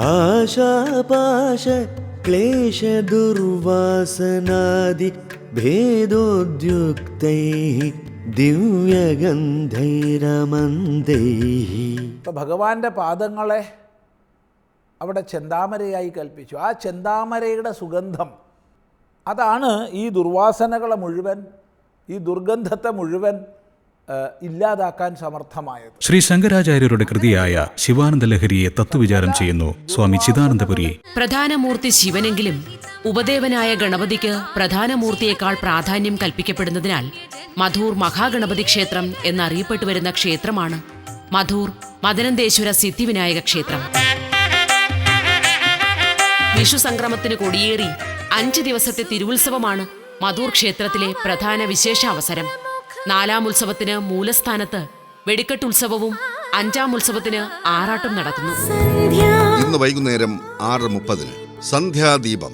ആശാപാശ ക്ലേശ ദുർവാസനാദി ഭേദോദ്യുക്തൈഃ ദിവ്യഗന്ധൈരമന്ദൈഃ. ഇപ്പം ഭഗവാന്റെ പാദങ്ങളെ അവിടെ ചെന്താമരയായി കൽപ്പിച്ചു. ആ ചെന്താമരയുടെ സുഗന്ധം അതാണ് ഈ ദുർവാസനകളെ മുഴുവൻ, ഈ ദുർഗന്ധത്തെ മുഴുവൻ ഇല്ലാതാക്കാൻ സമർത്ഥമായത്. ശ്രീ ശങ്കരാചാര്യരുടെ കൃതിയായ ശിവാനന്ദ ലഹരിയെ തത്വവിചാരം ചെയ്യുന്നു സ്വാമി ചിദാനന്ദപുരി. പ്രധാനമൂർത്തി ശിവനെങ്കിലും ഉപദേവനായ ഗണപതിക്ക് പ്രധാനമൂർത്തിയേക്കാൾ പ്രാധാന്യം കൽപ്പിക്കപ്പെടുന്നതിനാൽ മധൂർ മഹാഗണപതി ക്ഷേത്രം എന്നറിയപ്പെട്ടു വരുന്ന ക്ഷേത്രമാണ് മധൂർ മദനന്തേശ്വര സിദ്ധിവിനായക ക്ഷേത്രം. വിഷു സംക്രമത്തിന് കൊടിയേറി 5 ദിവസത്തെ തിരുവുത്സവമാണ് മധൂർ ക്ഷേത്രത്തിലെ പ്രധാന വിശേഷാവസരം. 4ാം ഉത്സവത്തിന് മൂലസ്ഥാനത്ത് വെടിക്കെട്ടുത്സവവും 5ാം ഉത്സവത്തിന് ആറാട്ടും നടത്തുന്നു. ഇന്ന് വൈകുന്നേരം 6:30 സന്ധ്യാദീപം.